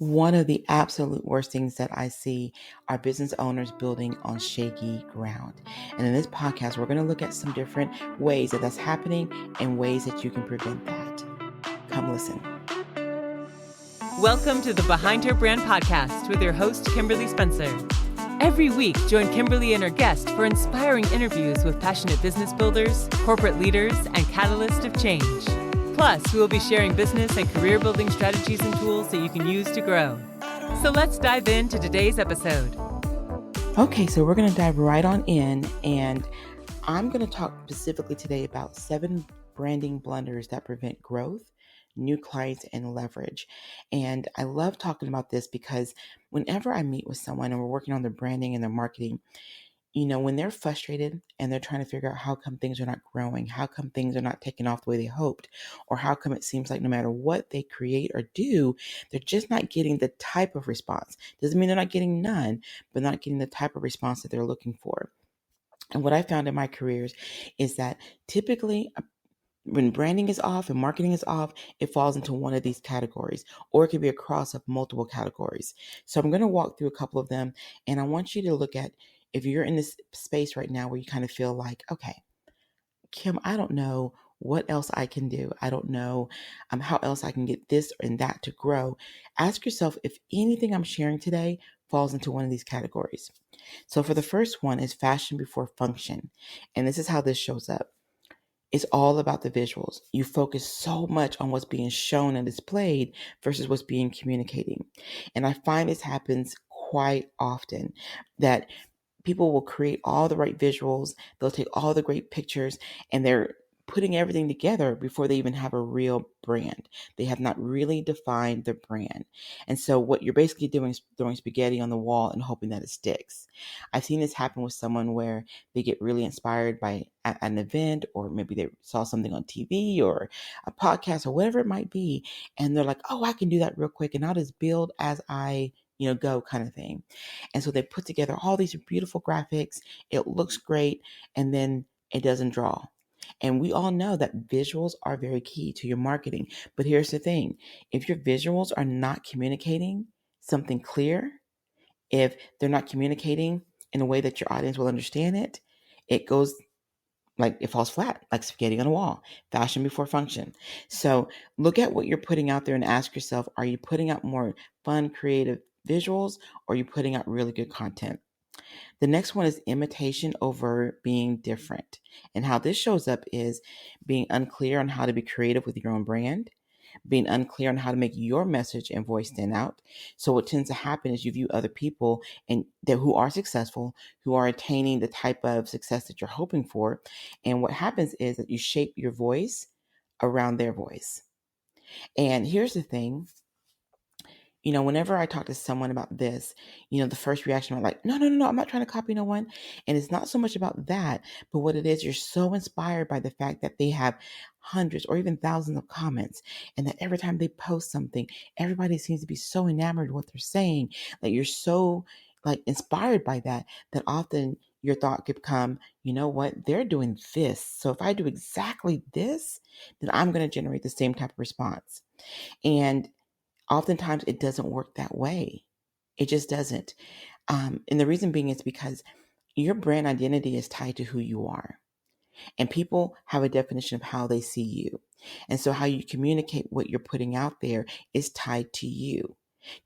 One of the absolute worst things that I see are business owners building on shaky ground. And in this podcast, we're going to look at some different ways that that's happening and ways that you can prevent that. Come listen. Welcome to the Behind Her Brand podcast with your host, DeShields-Spencer. Every week, join Kimberly and her guest for inspiring interviews with passionate business builders, corporate leaders, and catalysts of change. Plus, we will be sharing business and career building strategies and tools that you can use to grow. So let's dive into today's episode. Okay, so we're going to dive right on in, and I'm going to talk specifically today about 7 branding blunders that prevent growth, new clients, and leverage. And I love talking about this because whenever I meet with someone and we're working on their branding and their marketing, when they're frustrated and they're trying to figure out how come things are not growing, how come things are not taking off the way they hoped, or how come it seems like no matter what they create or do, they're just not getting the type of response. Doesn't mean they're not getting none, but not getting the type of response that they're looking for. And what I found in my careers is that typically when branding is off and marketing is off, it falls into one of these categories, or it could be a cross of multiple categories. So I'm going to walk through a couple of them, and I want you to look at if you're in this space right now where you kind of feel like, okay, Kim, I don't know what else I can do. I don't know how else I can get this and that to grow. Ask yourself if anything I'm sharing today falls into one of these categories. So for the first one is fashion before function. And this is how this shows up. It's all about the visuals. You focus so much on what's being shown and displayed versus what's being communicating. And I find this happens quite often, that people will create all the right visuals. They'll take all the great pictures, and they're putting everything together before they even have a real brand. They have not really defined the brand. And so what you're basically doing is throwing spaghetti on the wall and hoping that it sticks. I've seen this happen with someone where they get really inspired by an event, or maybe they saw something on TV or a podcast or whatever it might be. And they're like, oh, I can do that real quick. And I'll just build as I go kind of thing. And so they put together all these beautiful graphics. It looks great. And then it doesn't draw. And we all know that visuals are very key to your marketing. But here's the thing. If your visuals are not communicating something clear, if they're not communicating in a way that your audience will understand it, it goes like it falls flat, like spaghetti on a wall, fashion before function. So look at what you're putting out there and ask yourself, are you putting out more fun, creative visuals, or are you putting out really good content? The next one is imitation over being different. And how this shows up is being unclear on how to be creative with your own brand, being unclear on how to make your message and voice stand out. So what tends to happen is you view other people and who are successful, who are attaining the type of success that you're hoping for. And what happens is that you shape your voice around their voice. And here's the thing. Whenever I talk to someone about this, the first reaction I'm like, no, I'm not trying to copy no one. And it's not so much about that, but what it is, you're so inspired by the fact that they have hundreds or even thousands of comments, and that every time they post something, everybody seems to be so enamored with what they're saying, that you're so inspired by that often your thought could become, you know what, they're doing this. So if I do exactly this, then I'm going to generate the same type of response. And oftentimes it doesn't work that way. It just doesn't. And the reason being is because your brand identity is tied to who you are. And people have a definition of how they see you. And so how you communicate what you're putting out there is tied to you.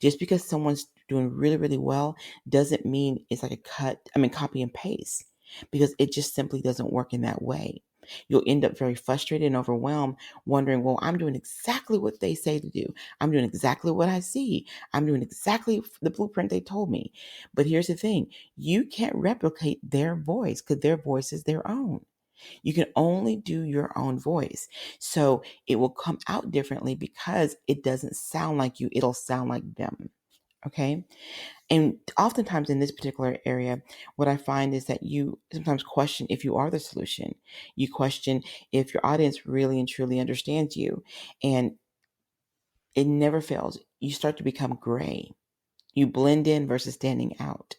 Just because someone's doing really, really well doesn't mean it's like copy and paste, because it just simply doesn't work in that way. You'll end up very frustrated and overwhelmed, wondering, well, I'm doing exactly what they say to do. I'm doing exactly what I see. I'm doing exactly the blueprint they told me. But here's the thing. You can't replicate their voice, because their voice is their own. You can only do your own voice. So it will come out differently because it doesn't sound like you. It'll sound like them. Okay. And oftentimes in this particular area, what I find is that you sometimes question if you are the solution. You question if your audience really and truly understands you. And it never fails. You start to become gray. You blend in versus standing out.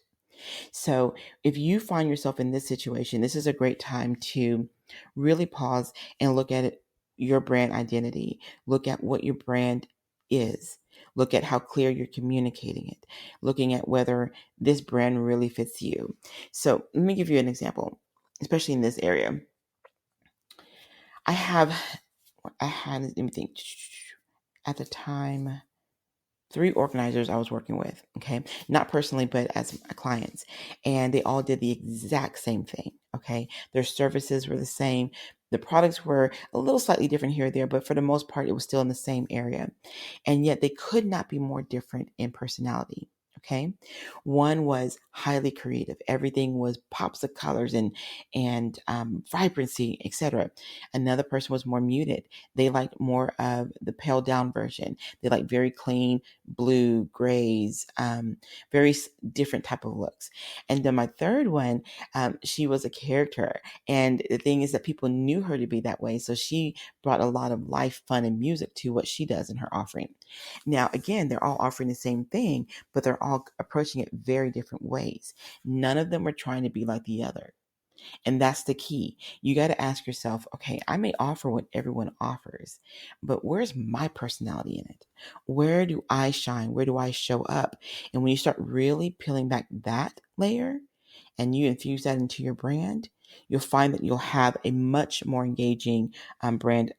So if you find yourself in this situation, this is a great time to really pause and look at it, your brand identity. Look at what your brand is. Look at how clear you're communicating it, looking at whether this brand really fits you. So let me give you an example, especially in this area. I had, let me think, at the time, 3 organizers I was working with, okay? Not personally, but as clients. And they all did the exact same thing, okay? Their services were the same. The products were a little slightly different here or there, but for the most part, it was still in the same area. And yet they could not be more different in personality. Okay. One was highly creative. Everything was pops of colors and vibrancy, etc. Another person was more muted. They liked more of the pale down version. They liked very clean blue, grays, very different type of looks. And then my third one, she was a character. And the thing is that people knew her to be that way. So she brought a lot of life, fun, and music to what she does in her offering. Now, again, they're all offering the same thing, but they're all approaching it very different ways. None of them are trying to be like the other. And that's the key. You got to ask yourself, okay, I may offer what everyone offers, but where's my personality in it? Where do I shine? Where do I show up? And when you start really peeling back that layer and you infuse that into your brand, you'll find that you'll have a much more engaging brand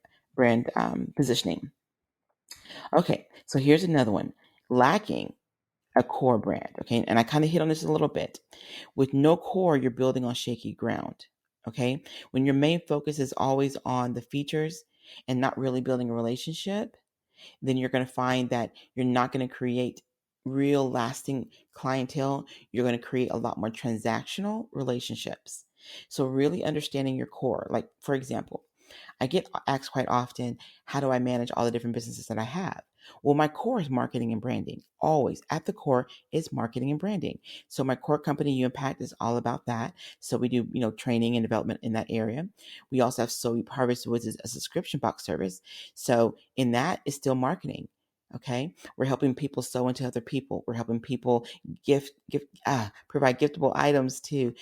positioning. Okay, so here's another one. Lacking a core brand, okay? And I kind of hit on this a little bit. With no core, you're building on shaky ground, okay? When your main focus is always on the features and not really building a relationship, then you're going to find that you're not going to create real lasting clientele. You're going to create a lot more transactional relationships. So really understanding your core, like for example, I get asked quite often, how do I manage all the different businesses that I have? Well, my core is marketing and branding. Always at the core is marketing and branding. So my core company, You Impact, is all about that. So we do, training and development in that area. We also have So We Harvest, which is a subscription box service. So in that is still marketing. Okay, we're helping people sow into other people. We're helping people provide giftable items to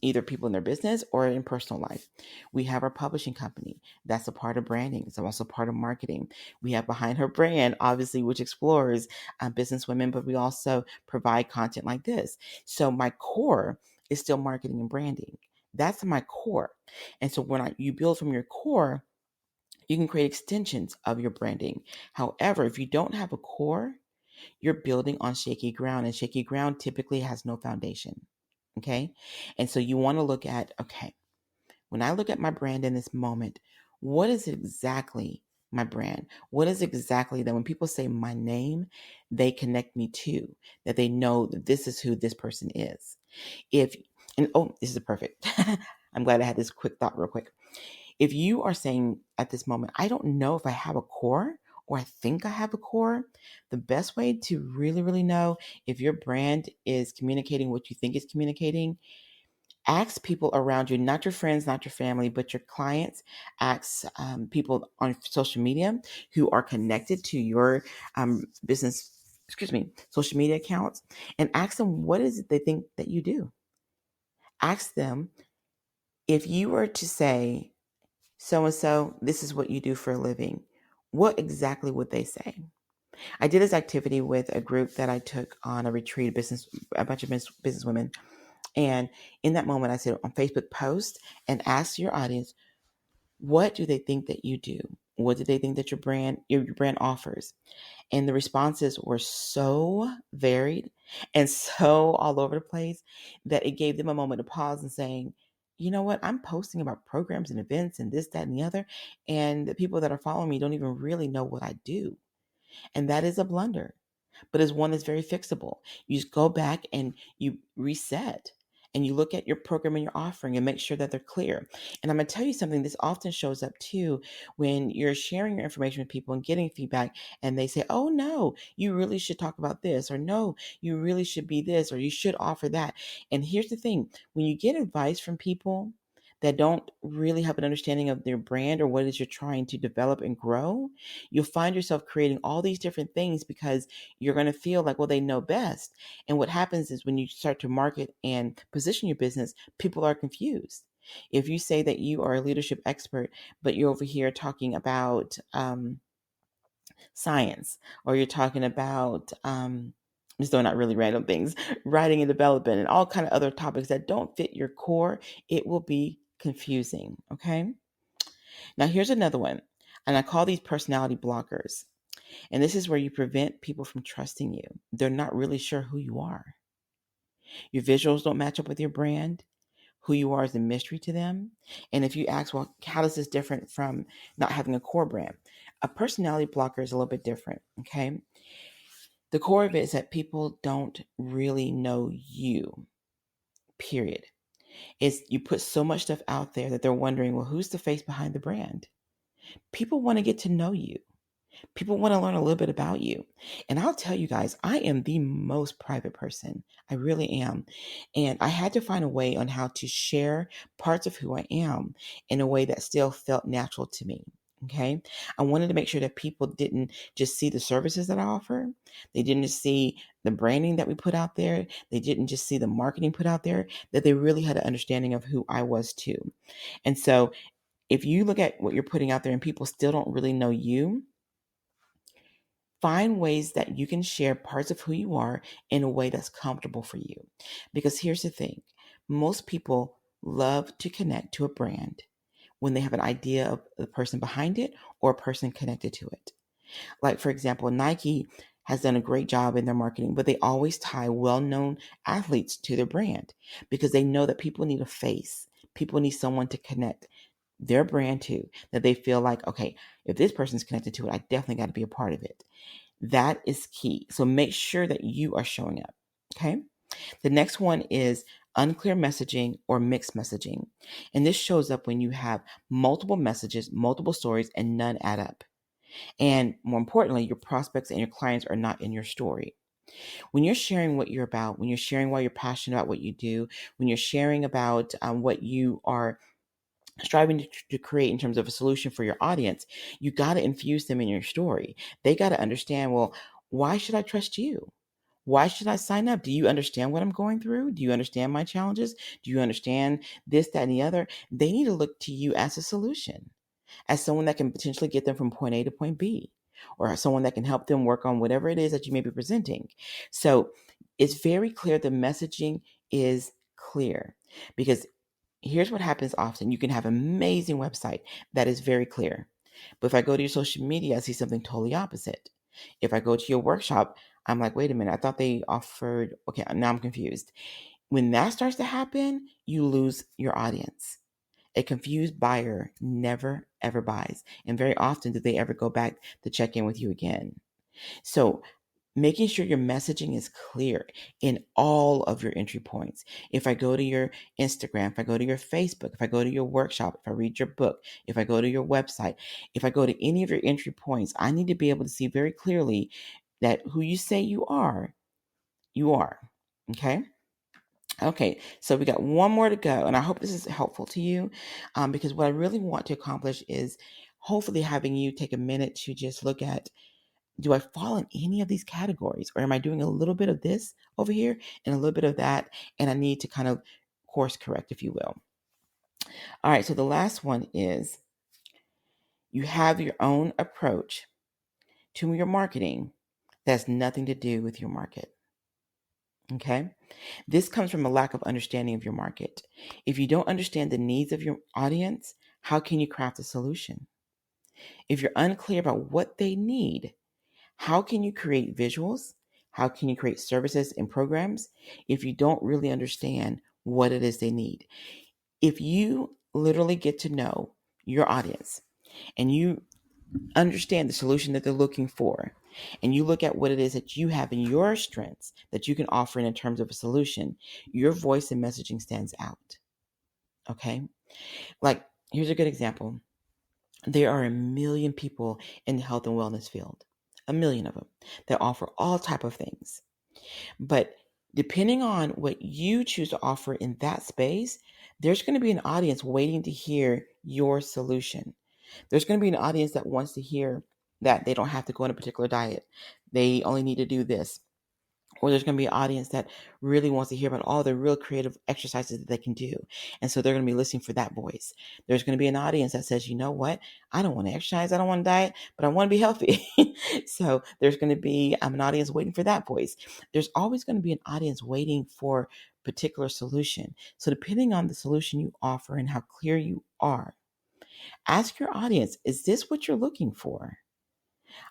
either people in their business or in personal life. We have our publishing company. That's a part of branding. It's also part of marketing. We have Behind Her Brand, obviously, which explores business women, but we also provide content like this. So my core is still marketing and branding. That's my core. And so when you build from your core, you can create extensions of your branding. However, if you don't have a core, you're building on shaky ground, and shaky ground typically has no foundation. Okay. And so you want to look at, okay, when I look at my brand in this moment, what is exactly my brand? What is exactly that when people say my name, they connect me to, that they know that this is who this person is. This is perfect. I'm glad I had this quick thought real quick. If you are saying at this moment, I don't know if I have a core or I think I have a core, the best way to really, really know if your brand is communicating what you think it's communicating, ask people around you, not your friends, not your family, but your clients. Ask people on social media who are connected to your social media accounts, and ask them what is it they think that you do. Ask them, if you were to say, so-and-so, this is what you do for a living, what exactly would they say? I did this activity with a group that I took on a retreat, a bunch of business women. And in that moment, I said on Facebook, post and ask your audience, what do they think that you do? What do they think that your brand offers? And the responses were so varied and so all over the place that it gave them a moment to pause and saying, you know what, I'm posting about programs and events and this, that, and the other. And the people that are following me don't even really know what I do. And that is a blunder, but it's one that's very fixable. You just go back and you reset and you look at your program and your offering and make sure that they're clear. And I'm going to tell you something, this often shows up too when you're sharing your information with people and getting feedback and they say, oh no, you really should talk about this, or no, you really should be this, or you should offer that. And here's the thing, when you get advice from people that don't really have an understanding of their brand or what it is you're trying to develop and grow, you'll find yourself creating all these different things because you're going to feel like, well, they know best. And what happens is when you start to market and position your business, people are confused. If you say that you are a leadership expert, but you're over here talking about science, or you're talking about just throwing out really random things, writing and development, and all kind of other topics that don't fit your core, it will be confusing. Okay. Now here's another one, and I call these personality blockers. And this is where you prevent people from trusting you. They're not really sure who you are. Your visuals don't match up with your brand. Who you are is a mystery to them. And if you ask, well, how does this different from not having a core brand? A personality blocker is a little bit different. Okay. The core of it is that people don't really know you, period. It's you put so much stuff out there that they're wondering, well, who's the face behind the brand? People want to get to know you. People want to learn a little bit about you. And I'll tell you guys, I am the most private person. I really am. And I had to find a way on how to share parts of who I am in a way that still felt natural to me. Okay. I wanted to make sure that people didn't just see the services that I offer. They didn't just see the branding that we put out there. They didn't just see the marketing put out there, that they really had an understanding of who I was too. And so if you look at what you're putting out there and people still don't really know you, find ways that you can share parts of who you are in a way that's comfortable for you. Because here's the thing, most people love to connect to a brand when they have an idea of the person behind it or a person connected to it. Like, for example, Nike has done a great job in their marketing, but they always tie well-known athletes to their brand because they know that people need a face. People need someone to connect their brand to, that they feel like, okay, if this person's connected to it, I definitely got to be a part of it. That is key. So make sure that you are showing up. Okay. The next one is unclear messaging or mixed messaging. And this shows up when you have multiple messages, multiple stories, and none add up. And more importantly, your prospects and your clients are not in your story. When you're sharing what you're about, when you're sharing why you're passionate about what you do, when you're sharing about what you are striving to create in terms of a solution for your audience, you got to infuse them in your story. They got to understand, well, why should I trust you? Why should I sign up? Do you understand what I'm going through? Do you understand my challenges? Do you understand this, that, and the other? They need to look to you as a solution, as someone that can potentially get them from point A to point B, or as someone that can help them work on whatever it is that you may be presenting. So it's very clear the messaging is clear, because here's what happens often. You can have an amazing website that is very clear. But if I go to your social media, I see something totally opposite. If I go to your workshop, I'm like, wait a minute, I thought they offered, okay, now I'm confused. When that starts to happen, you lose your audience. A confused buyer never, ever buys. And very often do they ever go back to check in with you again. So making sure your messaging is clear in all of your entry points. If I go to your Instagram, if I go to your Facebook, if I go to your workshop, if I read your book, if I go to your website, if I go to any of your entry points, I need to be able to see very clearly that who you say you are, you are. Okay? Okay, so we got one more to go, and I hope this is helpful to you, because what I really want to accomplish is hopefully having you take a minute to just look at, do I fall in any of these categories, or am I doing a little bit of this over here and a little bit of that, and I need to kind of course correct, if you will. All right, so the last one is you have your own approach to your marketing that has nothing to do with your market. Okay? This comes from a lack of understanding of your market. If you don't understand the needs of your audience, how can you craft a solution? If you're unclear about what they need, how can you create visuals? How can you create services and programs if you don't really understand what it is they need? If you literally get to know your audience and you understand the solution that they're looking for, and you look at what it is that you have in your strengths that you can offer in terms of a solution, your voice and messaging stands out. Okay? Like, here's a good example. There are a million people in the health and wellness field, a million of them, that offer all type of things. But depending on what you choose to offer in that space, there's going to be an audience waiting to hear your solution. There's going to be an audience that wants to hear that they don't have to go on a particular diet. They only need to do this. Or there's going to be an audience that really wants to hear about all the real creative exercises that they can do. And so they're going to be listening for that voice. There's going to be an audience that says, you know what? I don't want to exercise. I don't want to diet, but I want to be healthy. So there's going to be an audience waiting for that voice. There's always going to be an audience waiting for a particular solution. So depending on the solution you offer and how clear you are, ask your audience, is this what you're looking for?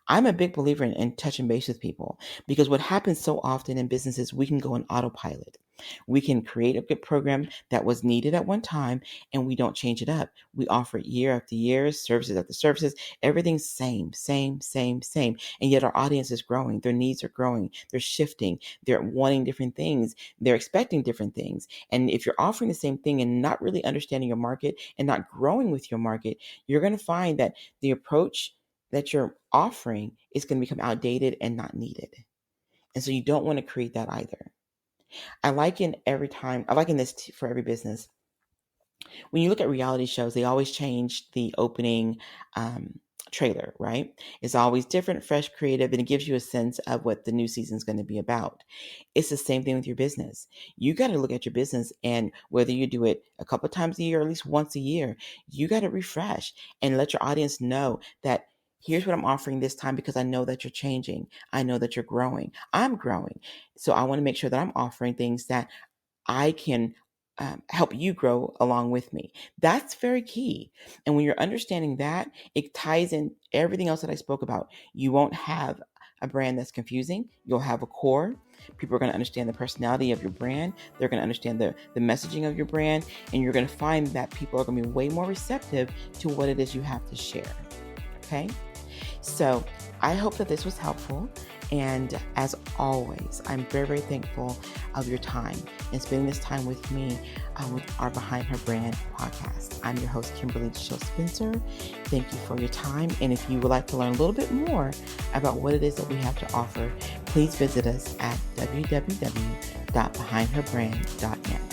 I'm a big believer in touching base with people, because what happens so often in businesses, we can go on autopilot. We can create a good program that was needed at one time and we don't change it up. We offer it year after year, services after services, everything's same. And yet our audience is growing. Their needs are growing. They're shifting. They're wanting different things. They're expecting different things. And if you're offering the same thing and not really understanding your market and not growing with your market, you're going to find that the approach that you're offering is going to become outdated and not needed. And so you don't want to create that either. I liken this for every business. When you look at reality shows, they always change the opening trailer, right? It's always different, fresh, creative, and it gives you a sense of what the new season is going to be about. It's the same thing with your business. You got to look at your business, and whether you do it a couple of times a year or at least once a year, you got to refresh and let your audience know that here's what I'm offering this time, because I know that you're changing. I know that you're growing. I'm growing. So I want to make sure that I'm offering things that I can help you grow along with me. That's very key. And when you're understanding that, it ties in everything else that I spoke about. You won't have a brand that's confusing. You'll have a core. People are going to understand the personality of your brand. They're going to understand the messaging of your brand. And you're going to find that people are going to be way more receptive to what it is you have to share. Okay? So I hope that this was helpful. And as always, I'm very, very thankful of your time and spending this time with me with our Behind Her Brand podcast. I'm your host, Kimberly DeShields-Spencer. Thank you for your time. And if you would like to learn a little bit more about what it is that we have to offer, please visit us at www.behindherbrand.net.